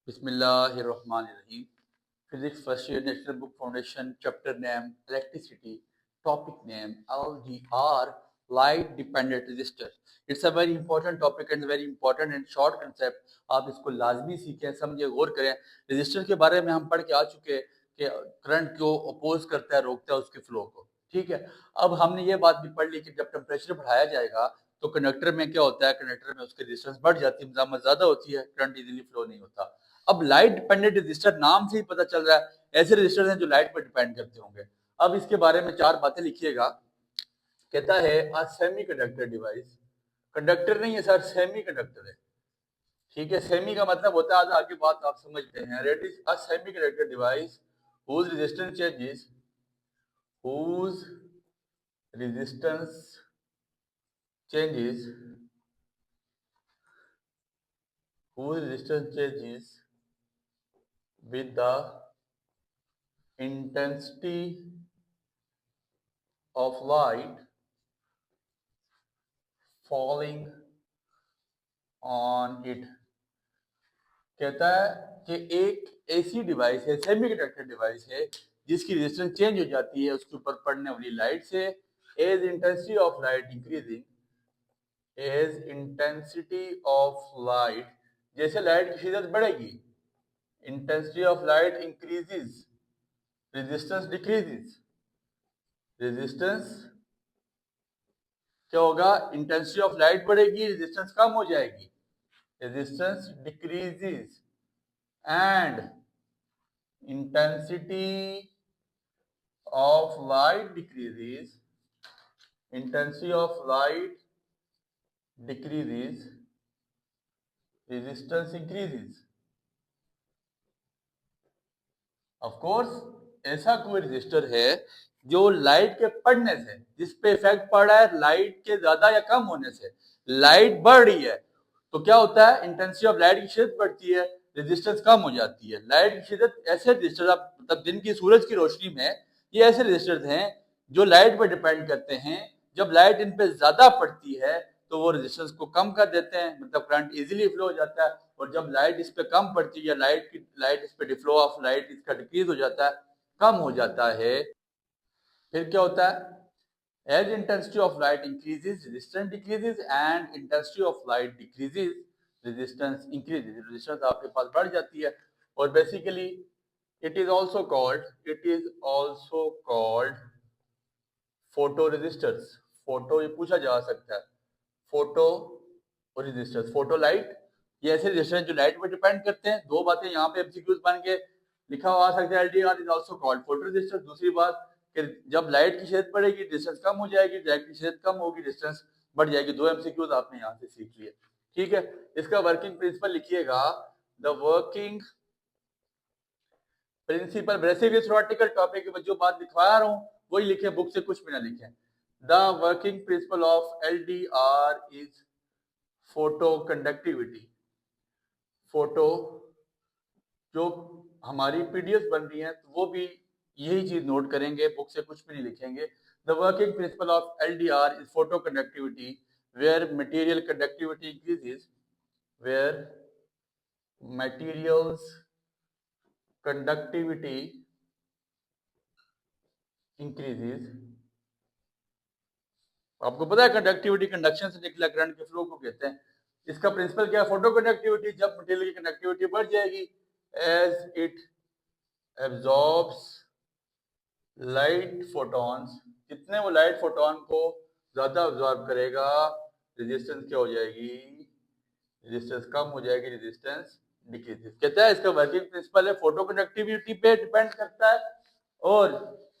बिस्मिल्लाहिर्रहमानिर्रहीम। Physics first year national book foundation chapter name electricity topic name LDR light dependent register. It's a very important topic and very important and short concept. आप इसको लाजमी सीखें, समझे, गौर करें। Register के बारे में हम पढ़ के आ चुके हैं कि करंट को अपोज करता है, रोकता है उसके फ्लो को। ठीक है, अब हमने ये बात भी पढ़ ली कि जब टेम्परेचर बढ़ाया जाएगा तो कंडक्टर में क्या होता है, कंडक्टर में उसकी रेजिस्टेंस बढ़ जाती है, मजामत ज्यादा होती है, करंट इजीली फ्लो नहीं होता। अब लाइट डिपेंडेंट रजिस्टर नाम से ही पता चल रहा है ऐसे रजिस्टर हैं जो लाइट पर डिपेंड करते होंगे। अब इसके बारे में चार बातें लिखिएगा। कहता है a semi conductor device, conductor नहीं है सर, सेमी कंडक्टर है। ठीक है, सेमी का मतलब होता है, आगे बात आप समझते हैं। It is a semi conductor device whose resistance changes whose resistance changes whose resistance changes with the intensity of light falling on it। कहता है कि एक ऐसी डिवाइस है, सेमीकंडक्टर डिवाइस है, जिसकी रेजिस्टेंस चेंज हो जाती है उसके ऊपर पड़ने वाली लाइट से। As intensity of light increasing, as intensity of light, जैसे लाइट की शिद्दत बढ़ेगी, intensity of light increases, resistance decreases. Resistance क्या होगा, इंटेंसिटी ऑफ लाइट बढ़ेगी, रेजिस्टेंस कम हो जाएगी, resistance decreases and intensity of light decreases, intensity of light decreases, resistance increases। of course ऐसा कोई रजिस्टर है जो लाइट के पड़ने से, जिस पे इफेक्ट पड़ रहा है लाइट के ज्यादा या कम होने से, लाइट बढ़ रही है तो क्या होता है, इंटेंसिटी ऑफ लाइट की शिद्दत बढ़ती है, रेजिस्टेंस कम हो जाती है। लाइट की शिद्दत, ऐसे रजिस्टर आप मतलब दिन की सूरज की रोशनी में, ये ऐसे रजिस्टर्स हैं जो लाइट पर डिपेंड करते हैं। जब लाइट इन पे ज्यादा पड़ती है तो वो रेजिस्टेंस को कम कर देते हैं, मतलब करंट इजीली फ्लो हो जाता है। और जब लाइट इस पे कम पड़ती है या लाइट इस पे डिफ्लो ऑफ लाइट इसका डिक्रीज हो जाता है, कम हो जाता है, फिर क्या होता है, as intensity of light increases resistance decreases and intensity of light decreases resistance increases। resistance आपके पास बढ़ जाती है। और basically it is also called photo resistors. Photo ये पूछा जा सकता है, फोटो और रेजिस्टर्स, फोटो लाइट, ये ऐसे रेजिस्टर जो लाइट पर डिपेंड करते हैं। दो बातें यहाँ पे एमसीक्यूज बन के लिखा हुआ आ सकता है, LDR is also called photo resistor. दूसरी बात कि जब लाइट की शिद्दत बढ़ेगी रेजिस्टेंस कम हो जाएगी, लाइट की शिद्दत कम होगी रेजिस्टेंस बढ़ जाएगी। दो एमसीक्यूज आपने यहाँ से सीख लिए। ठीक है, इसका वर्किंग प्रिंसिपल लिखिएगा। द वर्किंग प्रिंसिपल, वैसे भी थ्योरेटिकल टॉपिक में जो बात लिखवा रहा हूँ वही लिखे, बुक से कुछ भी ना लिखें। The working principle of LDR is photo conductivity. Photo जो हमारी पीडीएफ बन रही है तो वो भी यही चीज नोट करेंगे, बुक से कुछ भी नहीं लिखेंगे। The working principle of LDR is photo conductivity where material conductivity increases, where materials conductivity increases. आपको पता है कंडक्टिविटी कंडक्शन से निकला करंट के फ्लो को कहते हैं। इसका प्रिंसिपल क्या है, फोटो कंडक्टिविटी। जब मटेरियल की कंडक्टिविटी बढ़ जाएगी, as it absorbs light photons, जितने वो लाइट फोटोन को ज्यादा एब्जॉर्ब करेगा, रेजिस्टेंस क्या हो जाएगी, रेजिस्टेंस कम हो जाएगी, रेजिस्टेंस डिक्रीजेस। कहता है इसका वर्किंग प्रिंसिपल है, फोटो कंडक्टिविटी पे डिपेंड करता है। और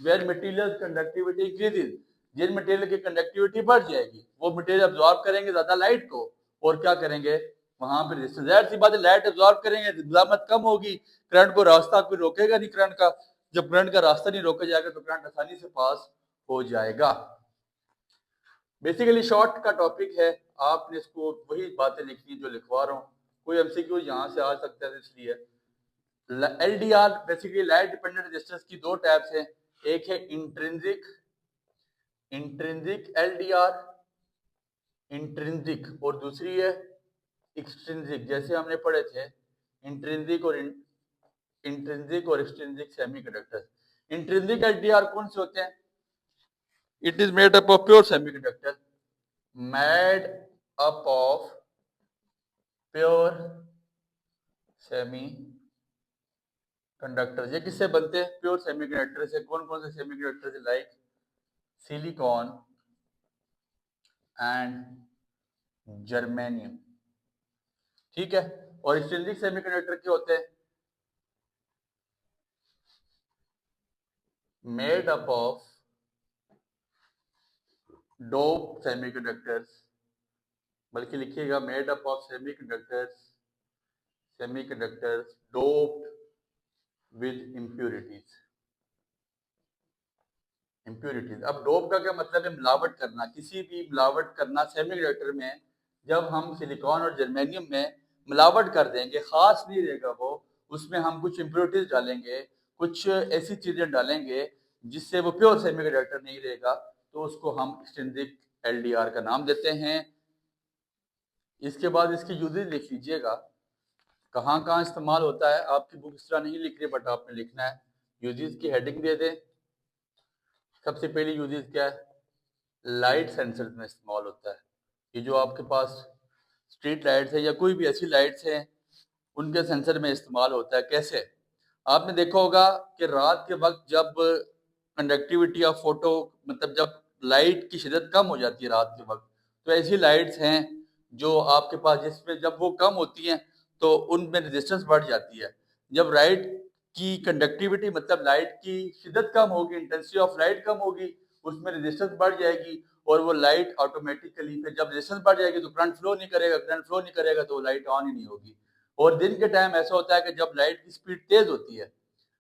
वेयर मटेरियल कंडक्टिविटी इंक्रीजेस, जिन मटेरियल की कंडक्टिविटी बढ़ जाएगी वो मटेरियल एब्जॉर्ब करेंगे ज्यादा लाइट को, और क्या करेंगे, वहां पर रेजिस्टेंस, जाहिर सी बात है लाइट एब्जॉर्ब करेंगे, मुजामत कम होगी, करंट को रास्ता कोई रोकेगा नहीं करंट का। जब करंट का रास्ता नहीं रोका जाएगा तो करंट आसानी से पास हो जाएगा। बेसिकली शॉर्ट का टॉपिक है, आपने इसको वही बातें लिखनी जो लिखवा रहा हूँ। कोई एमसीक्यू यहाँ से आ सकता है, इसलिए LDR basically light dependent resistance की दो टाइप्स हैं। एक है इंट्रिंसिक, इंट्रिंसिक एलडीआर, इंट्रिंसिक, और दूसरी है एक्सट्रिंसिक। जैसे हमने पढ़े थे इंट्रिंसिक और एक्सट्रिंसिक सेमीकंडक्टर। इंट्रिंसिक एलडीआर कौन से होते हैं? It is made up of pure semiconductor, made up of pure semi conductor. ये किससे बनते हैं? प्योर सेमीकंडक्टर से। कौन कौन से सेमीकंडक्टर से? Like silicon and germanium. ठीक है। और एक्सट्रिंसिक सेमीकंडक्टर के होते हैं made up of dope semiconductors, बल्कि लिखिएगा made up of semiconductors doped with impurities. अब डोप का क्या मतलब है? मिलावट करना। किसी भी मिलावट करना सेमीकंडक्टर में, जब हम सिलिकॉन और जर्मेनियम में मिलावट कर देंगे, खास नहीं रहेगा वो, उसमें हम कुछ इम्प्यूरिटीज डालेंगे, कुछ ऐसी चीजें डालेंगे जिससे वो प्योर सेमीकंडक्टर नहीं रहेगा, तो उसको हम एक्सट्रिंसिक एलडीआर का नाम देते हैं। इसके बाद इसके यूजेज लिख लीजिएगा, कहाँ कहाँ इस्तेमाल होता है। आपकी बुक इस तरह नहीं लिख रही, बट आपने लिखना है। यूजेज की हेडिंग दे दें। सबसे पहली यूजेज क्या है? लाइट सेंसर में इस्तेमाल होता है। ये जो आपके पास स्ट्रीट लाइट्स है या कोई भी ऐसी लाइट्स हैं, उनके सेंसर में इस्तेमाल होता है। कैसे? आपने देखा होगा कि रात के वक्त जब कंडक्टिविटी ऑफ फोटो, मतलब जब लाइट की शिद्दत कम हो जाती है रात के वक्त, तो ऐसी लाइट्स हैं जो आपके पास, जिसमें जब वो कम होती हैं तो उनमें रेजिस्टेंस बढ़ जाती है। जब लाइट की कंडक्टिविटी, मतलब लाइट की शिद्दत कम होगी, इंटेंसिटी ऑफ लाइट कम होगी, उसमें रेजिस्टेंस बढ़ जाएगी, और वो लाइट ऑटोमेटिकली, फिर जब रेजिस्टेंस बढ़ जाएगी तो करंट फ्लो नहीं करेगा, करंट फ्लो नहीं करेगा तो लाइट ऑन ही नहीं होगी। और दिन के टाइम ऐसा होता है कि जब लाइट की स्पीड तेज होती है,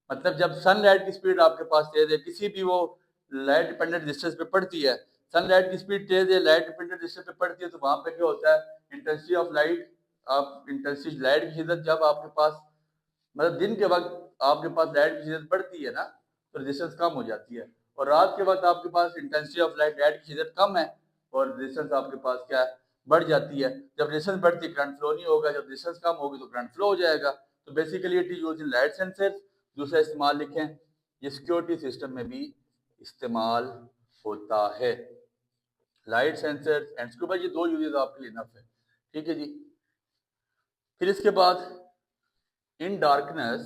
मतलब जब सनलाइट की स्पीड आपके पास तेज है, किसी भी वो लाइट डिपेंडेंट डिस्टेंस पे पड़ती है, सनलाइट की स्पीड तेज है, लाइट डिपेंडेंट डिस्टेंस पे पड़ती है, तो वहां पे क्या होता है? इंटेंसिटी ऑफ लाइट, आप इंटेंसिटी लाइट की शिद्दत जब आपके पास, मतलब दिन के वक्त आपके पास लाइट की शिद्दत बढ़ती है ना, तो रेजिस्टेंस कम हो जाती है। और रात के वक्त आपके पास इंटेंसिटी ऑफ लाइट की शिद्दत कम है और रेजिस्टेंस आपके पास क्या है? बढ़ जाती है। जब रेजिस्टेंस बढ़ती है करंट फ्लो नहीं होगा, जब रेजिस्टेंस कम होगी तो करंट फ्लो हो जाएगा। तो basically it is used in light sensors. दूसरा इस्तेमाल लिखें, ये सिक्योरिटी सिस्टम में भी इस्तेमाल होता है। लाइट सेंसर एंड स्कूबा, ये दो यूजेस आपके लिए इनफ है। ठीक है जी। फिर इसके बाद इन डार्कनेस,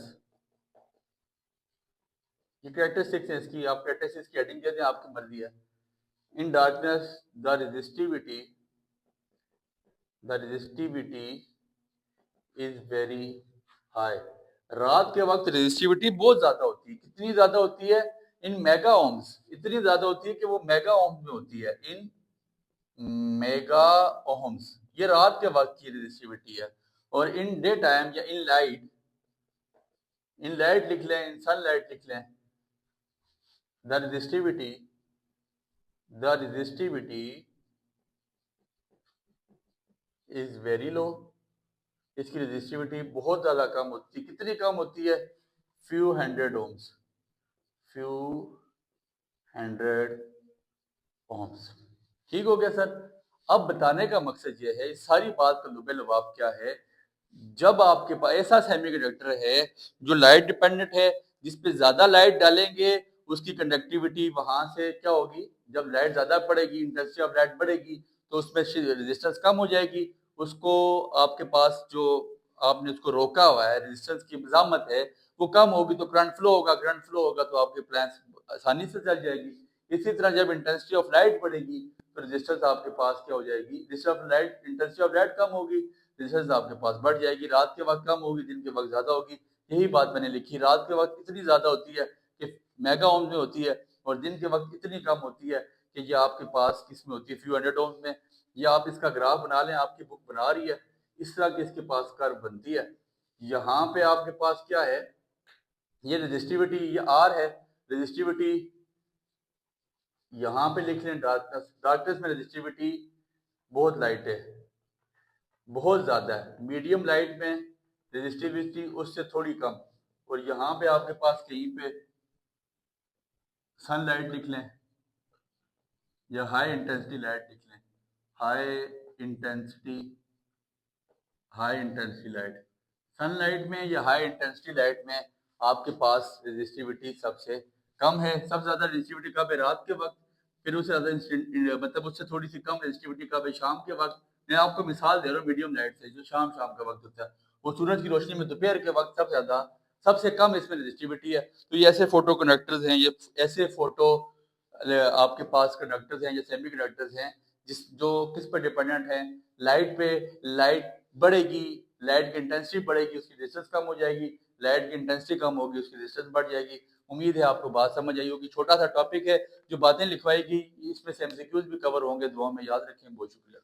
ये कैरेक्टरिस्टिक्स है इसकी, आप कैरेक्टरिस्टिक्स की हेडिंग कहते हैं, आपकी मर्जी है। In darkness the resistivity is very high. रात के वक्त रेजिस्टिविटी बहुत ज्यादा होती है। कितनी ज्यादा होती है? In mega ohms. इतनी ज्यादा होती है कि वो मेगा ओम्स में होती है, इन मेगा ओम्स। ये रात के वक्त की रेजिस्टिविटी है। और इन डे टाइम या इन लाइट लिख लें, इन सनलाइट लिख लें, the resistivity is very low. इसकी रेजिस्टिविटी बहुत ज्यादा कम होती है। कितनी कम होती है? Few hundred ohms, few hundred ohms. ठीक हो गया सर। अब बताने का मकसद ये है, इस सारी बात का लुबे लुबाब क्या है? जब आपके पास ऐसा सेमीकंडक्टर है जो लाइट डिपेंडेंट है, जिसपे ज्यादा लाइट डालेंगे उसकी कंडक्टिविटी वहां से क्या होगी? जब लाइट ज्यादा पड़ेगी, इंटेंसिटी ऑफ लाइट बढ़ेगी, तो उसमें रेजिस्टेंस कम हो जाएगी। उसको आपके पास जो आपने उसको रोका हुआ है, रेजिस्टेंस की मज़ामत है, वो कम होगी तो करंट फ्लो होगा, करंट फ्लो होगा तो आपके प्लांट्स आसानी से चल जाएगी। इसी तरह जब इंटेंसिटी ऑफ लाइट बढ़ेगी तो रेजिस्टेंस आपके पास क्या हो जाएगी? इंटेंसिटी ऑफ लाइट कम होगी, रेजिस्टेंस आपके पास बढ़ जाएगी। रात के वक्त कम होगी, दिन के वक्त ज्यादा होगी। यही बात मैंने लिखी। रात के वक्त इतनी ज्यादा होती है कि मेगा ओम में होती है, और दिन के वक्त इतनी कम होती है कि ये आपके पास किस में होती है? फ्यू हंड्रेड ओम में। ये आप इसका ग्राफ बना लें, आपकी बुक बना रही है, इस तरह की इसके पास कर्व बनती है। यहाँ पे आपके पास क्या है? ये रेजिस्टिविटी, ये आर है रेजिस्टिविटी। यहाँ पे लिख लें डार्कनेस में रेजिस्टिविटी बहुत लाइट है, बहुत ज्यादा है। मीडियम लाइट में रेजिस्टिविटी उससे थोड़ी कम। और यहाँ पे आपके पास कहीं पे सनलाइट लिख लें या हाई इंटेंसिटी लाइट लिख लें, high intensity high intensity light. Sunlight में या हाई इंटेंसिटी लाइट में आपके पास रेजिस्टिविटी सबसे कम है। सबसे ज्यादा रेजिस्टिविटी कब है? रात के वक्त। फिर उससे ज्यादा मतलब उससे थोड़ी सी कम रेजिस्टिविटी कब है? शाम के वक्त। मैं आपको मिसाल दे रहा हूँ मीडियम लाइट से, जो शाम शाम का वक्त होता है, वो सूरज की रोशनी में दोपहर के वक्त सबसे ज्यादा, सबसे कम इसमें रेजिस्टिविटी है। तो ये ऐसे फोटो कंडक्टर्स हैं, ये ऐसे फोटो आपके पास कंडक्टर्स हैं या सेमी कंडक्टर्स हैं, जो किस पर डिपेंडेंट है? लाइट पे। लाइट बढ़ेगी, लाइट की इंटेंसिटी बढ़ेगी, उसकी रेजिस्टेंस कम हो जाएगी। लाइट की इंटेंसिटी कम होगी, उसकी रेजिस्टेंस बढ़ जाएगी। उम्मीद है आपको बात समझ आई होगी। छोटा सा टॉपिक है, जो बातें लिखवाएगी, इसमें से एमसीक्यूज भी कवर होंगे। दुआ में याद रखें। बहुत शुक्रिया।